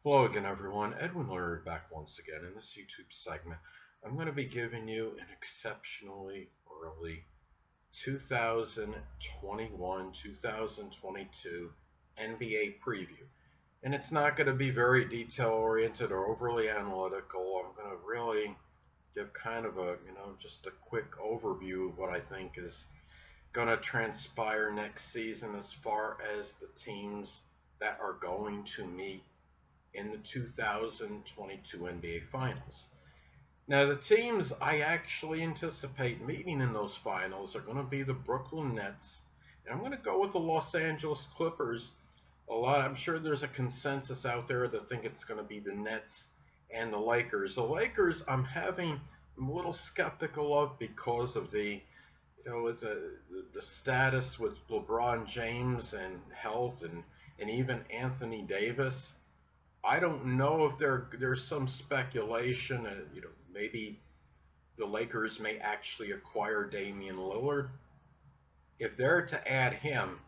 Hello again, everyone. Edwin Learnard back once again. In this YouTube segment, I'm going to be giving you an exceptionally early 2021-2022 NBA preview. And it's not going to be very detail-oriented or overly analytical. I'm going to really give kind of just a quick overview of what I think is going to transpire next season as far as the teams that are going to meet in the 2022 NBA Finals. Now, the teams I actually anticipate meeting in those finals are going to be the Brooklyn Nets, and I'm going to go with the Los Angeles Clippers. I'm sure there's a consensus out there that think it's going to be the Nets and the Lakers. The Lakers, I'm a little skeptical of because of the status with LeBron James and health and even Anthony Davis. I don't know if there's some speculation, maybe the Lakers may actually acquire Damian Lillard. If they're to add him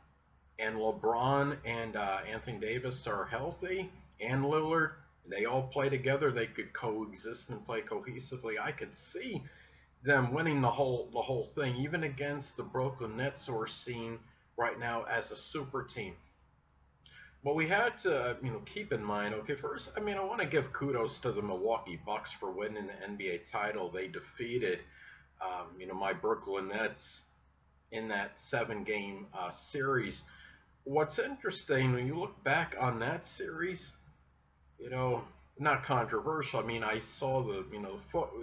and LeBron and Anthony Davis are healthy and Lillard, they all play together, they could coexist and play cohesively. I could see them winning the whole thing, even against the Brooklyn Nets, who are seen right now as a super team. Well, we had to, keep in mind. Okay, first, I want to give kudos to the Milwaukee Bucks for winning the NBA title. They defeated, my Brooklyn Nets in that seven-game series. What's interesting when you look back on that series, you know, not controversial. I saw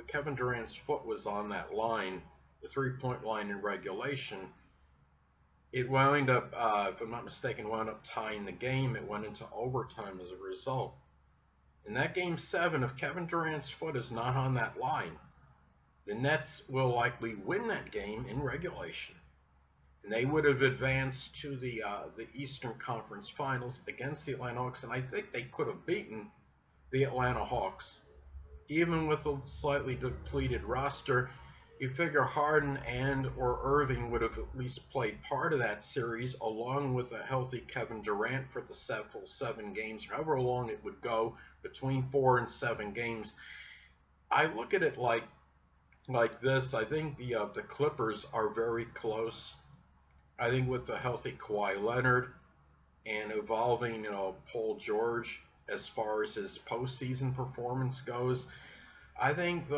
Kevin Durant's foot was on that line, the three-point line in regulation. It wound up, if I'm not mistaken, wound up tying the game. It went into overtime as a result. In that game seven, if Kevin Durant's foot is not on that line, the Nets will likely win that game in regulation, and they would have advanced to the Eastern Conference Finals against the Atlanta Hawks. And I think they could have beaten the Atlanta Hawks, even with a slightly depleted roster. You figure Harden and or Irving would have at least played part of that series, along with a healthy Kevin Durant for the full 7 games, however long it would go, between 4 and 7 games. I look at it like this. I think the Clippers are very close. I think with the healthy Kawhi Leonard and evolving, Paul George as far as his postseason performance goes, I think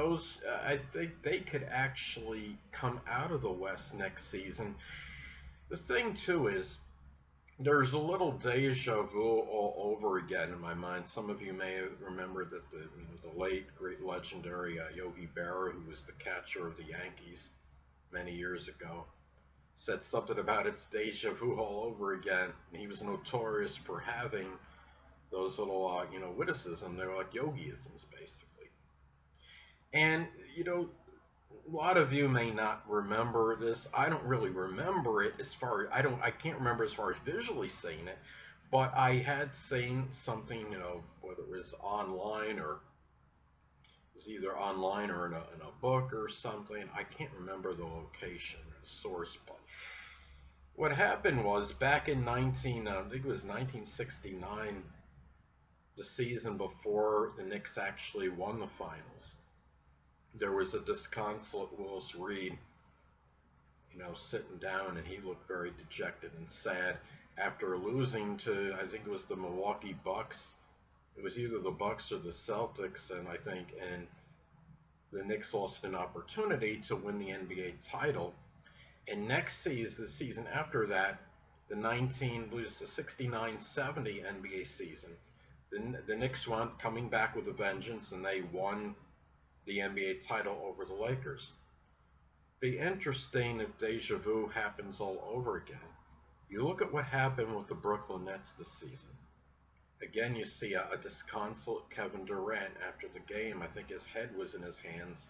they could actually come out of the West next season. The thing too is there's a little deja vu all over again in my mind. Some of you may remember that the late great legendary Yogi Berra, who was the catcher of the Yankees many years ago, said something about it's deja vu all over again. And he was notorious for having those little witticisms. They were like Yogiisms, basically. And, a lot of you may not remember this. I don't really remember it as far as, I can't remember as far as visually seeing it, but I had seen something, whether it was online or it was either online or in a book or something. I can't remember the location or the source, but what happened was back in I think it was 1969, the season before the Knicks actually won the finals. There was a disconsolate Willis Reed, sitting down, and he looked very dejected and sad after losing to, I think it was the Milwaukee Bucks. It was either the Bucks or the Celtics, and the Knicks lost an opportunity to win the NBA title. And next season, the season after that, the 69-70 NBA season, the Knicks wound coming back with a vengeance, and they won the NBA title over the Lakers. Be interesting if deja vu happens all over again. You look at what happened with the Brooklyn Nets this season. Again, you see a disconsolate Kevin Durant after the game. I think his head was in his hands.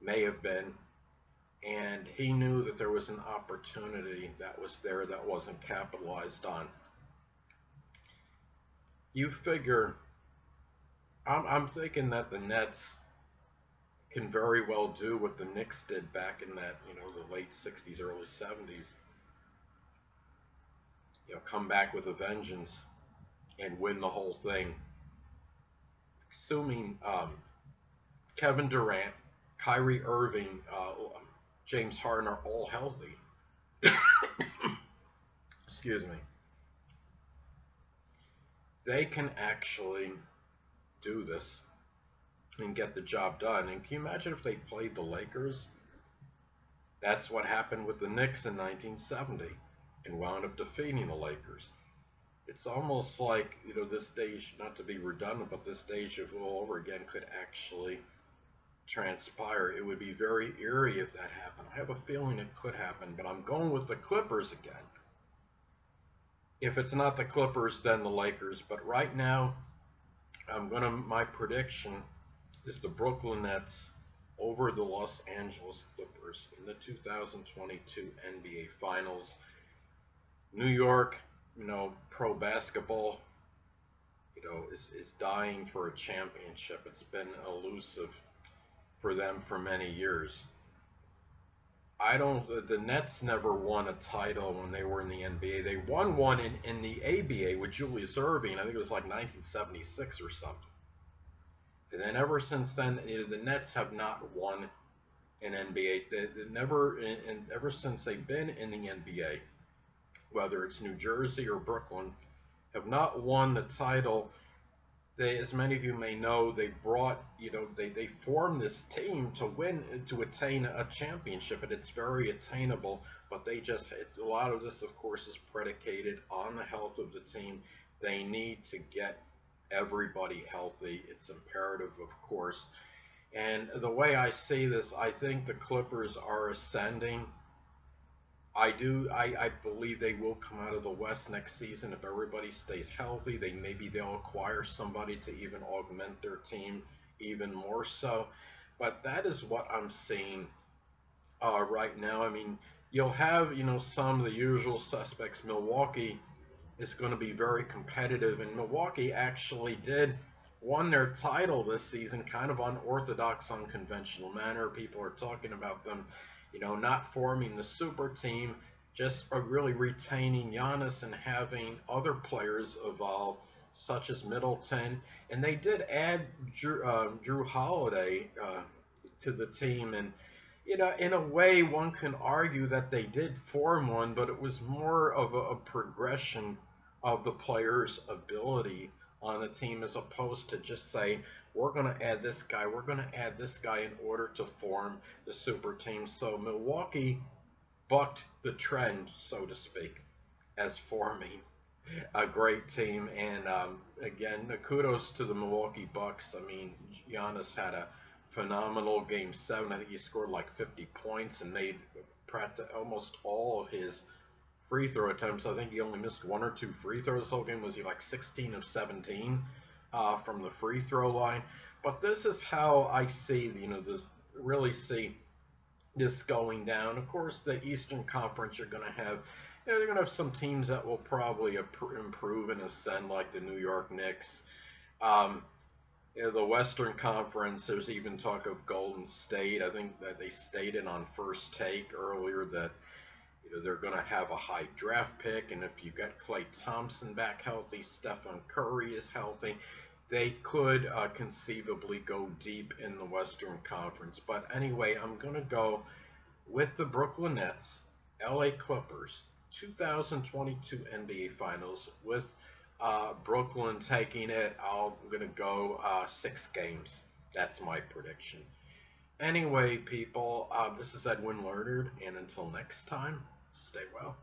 May have been. And he knew that there was an opportunity that was there that wasn't capitalized on. You figure, I'm thinking that the Nets can very well do what the Knicks did back in that, the late 60s, early 70s. Come back with a vengeance. and win the whole thing, assuming Kevin Durant, Kyrie Irving, James Harden are all healthy. Excuse me. They can actually do this and get the job done. And can you imagine if they played the Lakers? That's what happened with the Knicks in 1970 and wound up defeating the Lakers. It's almost like, this stage, not to be redundant, but this deja vu all over again could actually transpire. It would be very eerie if that happened. I have a feeling it could happen, but I'm going with the Clippers again. If it's not the Clippers, then the Lakers. But right now, my prediction is the Brooklyn Nets over the Los Angeles Clippers in the 2022 NBA Finals. New York, pro basketball, is dying for a championship. It's been elusive for them for many years. The Nets never won a title when they were in the NBA. They won one in the ABA with Julius Erving. I think it was like 1976 or something. And then ever since then, the Nets have not won an NBA. They never, and ever since they've been in the NBA, whether it's New Jersey or Brooklyn, have not won the title. They, as many of you may know, they formed this team to attain a championship, and it's very attainable. But a lot of this, of course, is predicated on the health of the team. They need to get everybody healthy. It's imperative, of course. And the way I see this, I think the Clippers are ascending. I believe they will come out of the West next season if everybody stays healthy. They'll acquire somebody to even augment their team even more so. But that is what I'm seeing right now. I mean, you'll have some of the usual suspects. Milwaukee is going to be very competitive, and Milwaukee actually won their title this season, kind of unorthodox, unconventional manner. People are talking about them not forming the super team, just really retaining Giannis and having other players evolve, such as Middleton. And they did add Drew Holiday to the team. And, in a way, one can argue that they did form one, but it was more of a progression of the player's ability on the team as opposed to just saying, we're going to add this guy, we're going to add this guy in order to form the super team. So Milwaukee bucked the trend, so to speak, as forming a great team. And again, kudos to the Milwaukee Bucks. I mean, Giannis had a phenomenal Game 7. I think he scored like 50 points and made almost all of his free throw attempts. I think he only missed one or two free throws the whole game. Was he like 16 of 17 from the free throw line? But this is how I see, see this going down. Of course, the Eastern Conference, you're going to have, they're going to have some teams that will probably improve and ascend, like the New York Knicks. The Western Conference, there's even talk of Golden State. I think that they stated on First Take earlier that they're going to have a high draft pick, and if you get Klay Thompson back healthy, Stephen Curry is healthy, they could conceivably go deep in the Western Conference. But anyway, I'm going to go with the Brooklyn Nets, LA Clippers, 2022 NBA Finals, with Brooklyn taking it. I'm going to go 6 games. That's my prediction. Anyway, people, this is Edwin Learnard, and until next time, stay well.